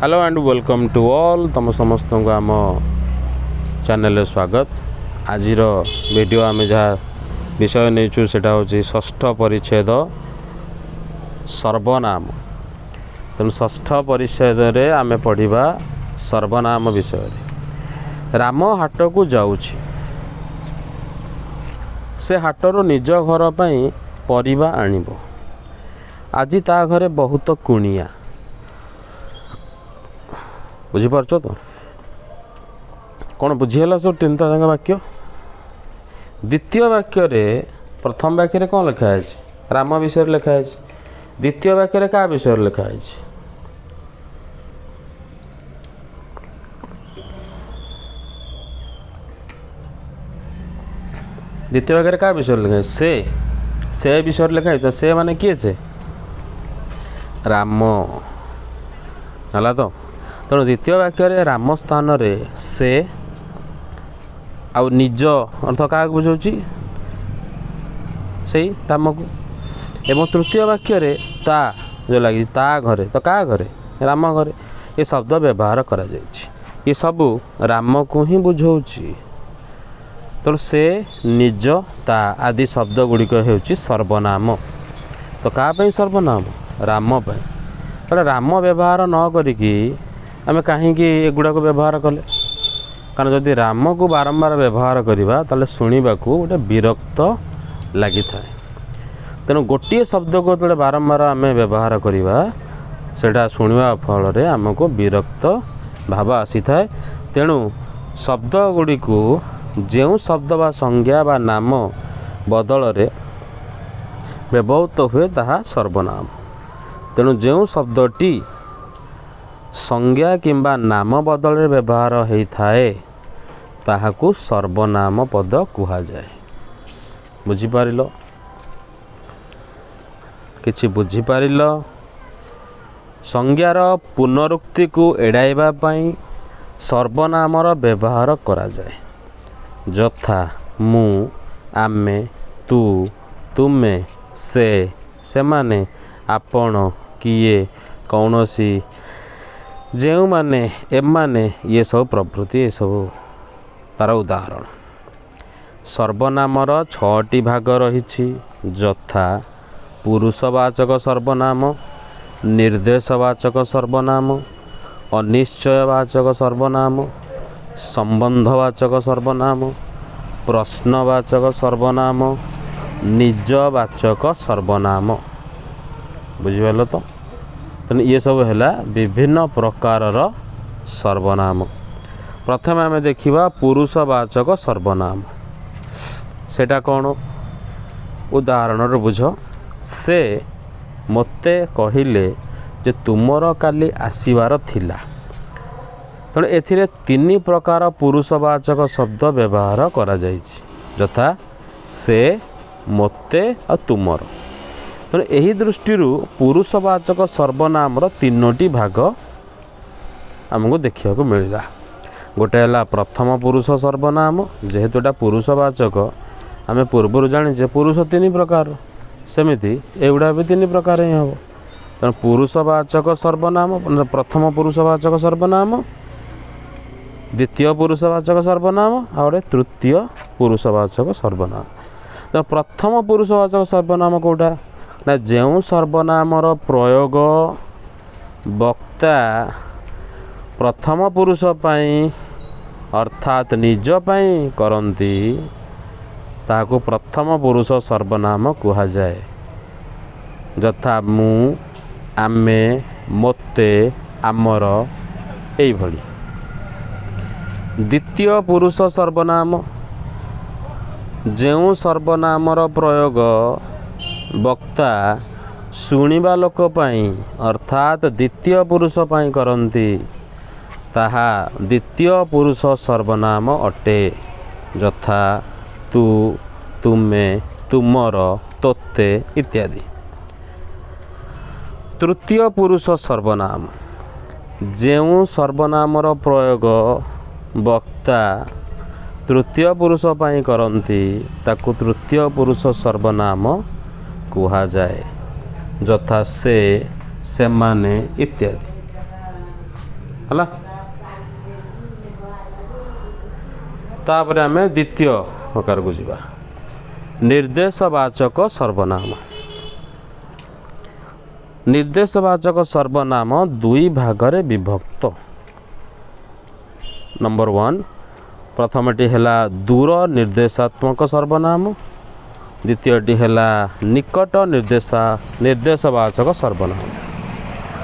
Hello and welcome to all तुम समस्त को आम चैनल स्वागत। आज वीडियो आम जहाँ विषय नहीं सेटा हूँ षष्ठ परिच्छेद सर्वनाम। तेणु षष्ठ परिच्छेद आम पढ़ा सर्वनाम विषय। राम हाट को जाऊँगी, से हाटर निज घर पर परिबा आनिब। आज ता घरे बहुत कुणिया। बुझीपार तो कौन बुझीगला सब तीनटा जाक वाक्य। द्वितीय वाक्य रे प्रथम वाक्य रे कौन लिखा है? राम विषय लिखा है। द्वितीय वाक्य रे क्या विषय लिखा है? द्वितीय वाक्य रे क्या विषय लिखा है? से विषय लिखा है। तो से माने किए से? राम है तो। तेणु द्वितीय वाक्य राम स्थान रे से आउ निज अर्थ क्या बुझाऊँगी से राम को। एवं तृतीय वाक्य रे ता जो लगी ता घरे, तो क्या घरे? राम घरे। ये शब्द व्यवहार करा जायछि। ये सब राम को ही बुझाऊँगी। तो से निज ता आदि शब्द गुड़िक होउछि सर्वनाम। तो क्या ପାଇଁ सर्वनाम? राम ପାଇଁ। तो राम व्यवहार न करिकी आमे कहीं एगुड़ा को व्यवहार कले? कारण जदि राम को बारंबार व्यवहार करवा ताले शुणा को गोटे विरक्त लगी था। तेणु गोटे शब्द को जो बारंबार आम व्यवहार करवा सेटा शुणा फल आमको विरक्त भाव आसी थाए। तेणु शब्द गुड़ी को जो शब्द बा संज्ञा बा नाम बदल रे व्यवहृत हुए ताहा सर्वनाम। तेणु जो शब्दटी संज्ञा किंबा नाम बदल रे व्यवहार होता है ताहाकू सर्वनाम पद कहा जाए। बुझीपार? किछि बुझीपार? संज्ञार पुनरुक्ति को एड़ाइबा पई सर्वनामर व्यवहार करा जाए। यथा मु, आमे, तू, तुमे, से, सेमाने, आपण, किए, कौनसी, जेउ माने, एमाने, ये सब प्रभृति, ये सब तार उदाहरण। सर्वनामर 6टी भाग रही। यथा पुरुषवाचक सर्वनाम, निर्देशवाचक सर्वनाम, अनिश्चयवाचक सर्वनाम, संबंधवाचक सर्वनाम, प्रश्नवाचक सर्वनाम, निजवाचक सर्वनाम। बुझिपाल तो? ये सब है विभिन्न प्रकारर सर्वनाम। प्रथम आम देखा पुरुषवाचक सर्वनाम। सेटा कौन? उदाहरण बुझ। से मते कहिले जे तुमर काली आसीबार थिला। तेणु एथिरे 3 प्रकार पुरुषवाचक शब्द व्यवहार करा जायछि। यथा से, मते और तुमर। तेणु यही दृष्टि पुरुषवाचक सर्वनामर 3टी भाग आमको देखा मिलला। गोटे है प्रथम पुरुष सर्वनाम। जेहेतु एटा पुरुषवाचक आम पूर्व जाने पुरुष 3 प्रकार, सेमिति एगुड़ा भी 3 प्रकार ही हम। तेणु पुरुषवाचक सर्वनाम, प्रथम पुरुषवाचक सर्वनाम, द्वितीय पुरुषवाचक सर्वनाम और तृतीय पुरुषवाचक सर्वनाम। तो प्रथम पुरुषवाचक सर्वनाम कौटा ना? जो सर्वनामर प्रयोग वक्ता प्रथम पुरुष पाई अर्थात निज पाई करती ताको प्रथम पुरुष सर्वनाम कहा जाए। यथा मु, आमे, मोते, आमर, एई भली। द्वितीय पुरुष सर्वनाम जो सर्वनामर प्रयोग वक्ता शुणिबा लोक पाई अर्थात द्वितीय पुरुष पाई करती ताहा द्वितीय पुरुष सर्वनाम अटे। यथा तू, तुमे, तुमर, तोते इत्यादि। तृतीय पुरुष सर्वनाम जो सर्वनामर प्रयोग वक्ता तृतीय पुरुष पाई करती ताकू तृतीय पुरुष सर्वनाम कहा जाए। यथा से, सेमाने इत्यादि। है। तापर आम द्वितीय प्रकार को जीवा निर्देशवाचक सर्वनाम। निर्देशवाचक सर्वनाम दुई भागरे विभक्त। नंबर 1 प्रथमटी है दूर निर्देशात्मक सर्वनाम, द्वितीयटी है निकट निर्देशवाचक सर्वनाम।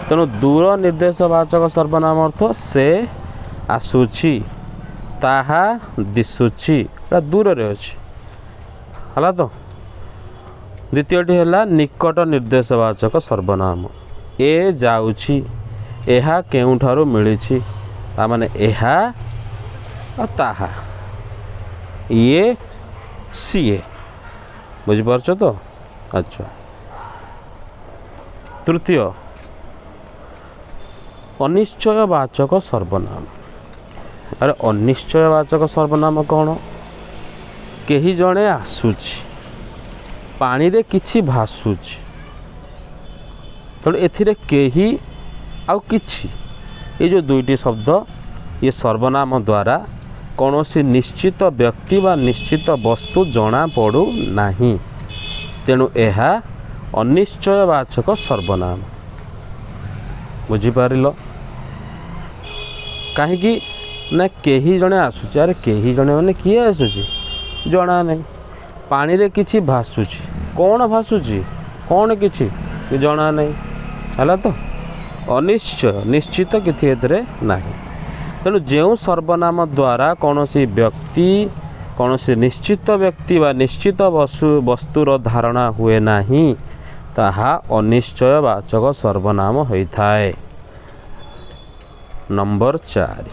तेणु दूर निर्देशवाचक सर्वनाम अर्थ से आसुची, ताहा दिशुची, दूर रे अछि हला। तो द्वितीयटी है निकट निर्देशवाचक सर्वनाम, ए जाउची, एहा केउठारु मिलिछि, ता माने एहा और ताहा, ये सीए, बुझिपारछ तो। अच्छा, तृतीय अनिश्चयवाचक सर्वनाम। अरे अनिश्चयवाचक सर्वनाम कौन? केही जणे आसुछि, पानी रे किछि भासुछि, तेणु एथिरे केही आउ किछि, ये जो दुईटी शब्द ये सर्वनाम द्वारा कौनसी निश्चित व्यक्ति वा निश्चित वस्तु जना पड़ू नाही, तेणु यह अनिश्चयवाचक सर्वनाम। बुझिपारिल? कहीं ना केही जणे आसुछि, अरे केही जणे माने किए आसुछि जना नहीं, पानी रे किछि भासुछि, कौन भासुछि, कौन किछि जना नहीं है। तो अनिश्चय निश्चित किछि एतरे नाही। तेणु जो सर्वनाम द्वारा कौनसी व्यक्ति कौनसी निश्चित व्यक्ति वा निश्चित वस्तुर धारणा हुए नाही, ताहा अनिश्चयवाचक सर्वनाम होइथाए। नंबर 4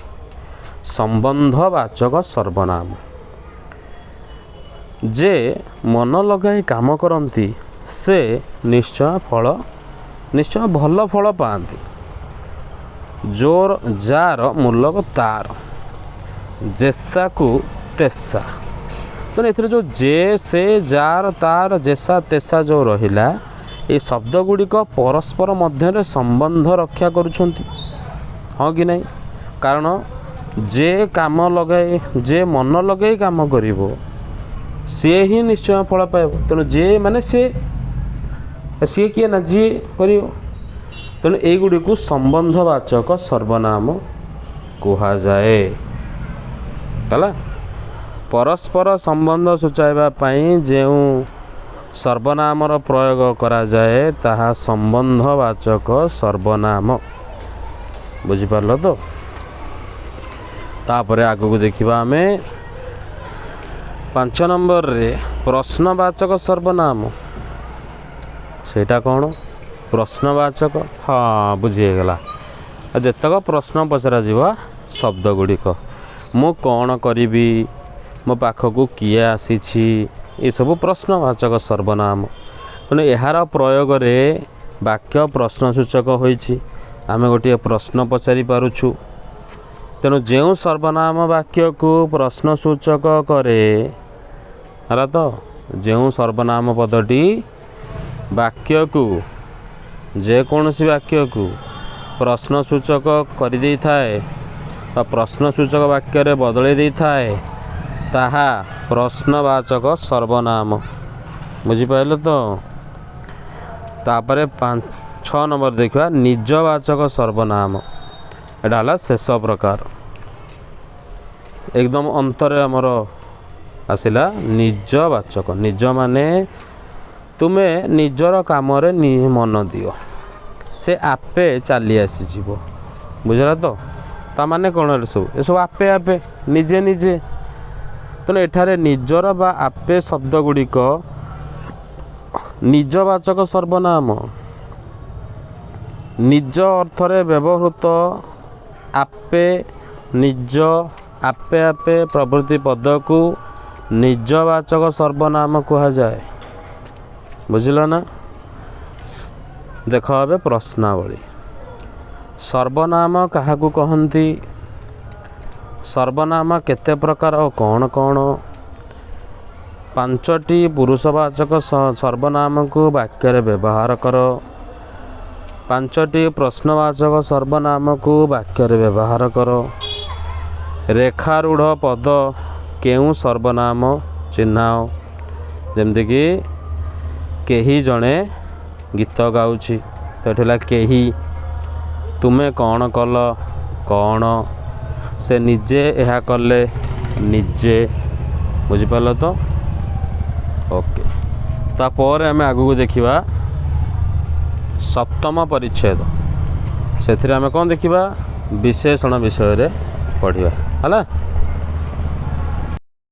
संबंधवाचक सर्वनाम। जे मन लगाई काम करती से निश्चय भल फल पाती। जोर जार मूलक तार, जेसा को तेसा। तो ये जो जे से जार तार जेसा तेसा जो रहिला, ये शब्द गुड़िक परस्पर मध्य संबंध रक्षा करुछंती, हाँ कि नहीं? कारण जे काम लगाए, जे मन लगे काम करिवो सी ही निश्चय फल पाइब। तेणु जे माने सी किए ना जी करिवो। तेणु एगुड़ी को संबंधवाचक सर्वनाम कहा जाए। गला परस्पर संबंध सूचाइबा पई जेउ सर्वनामर प्रयोग करा जाए ताहा संबंधवाचक सर्वनाम। बुझिपारल तो? तापरे आगु को देखिबा आमे 5 नंबर रे प्रश्नवाचक सर्वनाम। सेटा कौन? प्रश्नवाचक, हाँ बुझीगला। जेतक प्रश्न पचरा जीवा शब्द गुड़िक, मु कौन करिबी, मो पाखक किए आसीछि, ये सब प्रश्नवाचक सर्वनाम। तेणु यार प्रयोग रे वाक्य प्रश्नसूचक होइछि, आमे गोटे प्रश्न पचारि पारुछु। तेणु जो सर्वनाम वाक्य को प्रश्नसूचक करे है, तो जो सर्वनाम पदटी वाक्य को जेकोसी वाक्य को प्रश्नसूचक कर दे थाए, प्रश्नसूचक वाक्य रे बदले दे थाए, ताहा प्रश्नवाचक सर्वनाम। बुझिपाइल तो? तापरे 6 नंबर देखा निजवाचक सर्वनाम। एटा हला शेष प्रकार, एकदम अंतरे आमर आसिला निजवाचक। निज माने तुमे निजर काम रे मन दियो, से आपे चली आसीजिव। बुझला तो? ता माने कौन? सब आपे आपे निजे निजे। तेणु एठारे निजर बा आपे शब्द गुड़िक निजवाचक सर्वनाम। निज अर्थरे व्यवहृत आपे, निज, आपे आपे प्रभृति पद को निजवाचक सर्वनाम कहा जाए। बुझल ना? देख ए प्रश्नावली। सर्वनाम काहाकू कहंती, सर्वनाम केते प्रकार और कौन कौन। 5टी पुरुषवाचक सर्वनाम को वाक्य रे व्यवहार कर। ପାଞ୍ଚଟି ପ୍ରଶ୍ନବାଚକ ସର୍ବନାମକୁ ବାକ୍ୟରେ ବ୍ୟବହାର କର। ରେଖାରୂଢ଼ ପଦ କେଉଁ ସର୍ବନାମ ଚିହ୍ନାଅ। ଯେମିତିକି କେହି ଜଣେ ଗୀତ ଗାଉଛି, ତ ଏଠି ହେଲା କେହି। ତୁମେ କ'ଣ କଲ, କ'ଣ। ସେ ନିଜେ ଏହା କଲେ, ନିଜେ। ବୁଝିପାରିଲ ତ? ଓକେ। ତାପରେ ଆମେ ଆଗକୁ ଦେଖିବା ସପ୍ତମ ପରିଚ୍ଛେଦ। ସେଥିରେ ଆମେ କ'ଣ ଦେଖିବା, ବିଶେଷଣ ବିଷୟରେ ପଢ଼ିବା ହେଲା।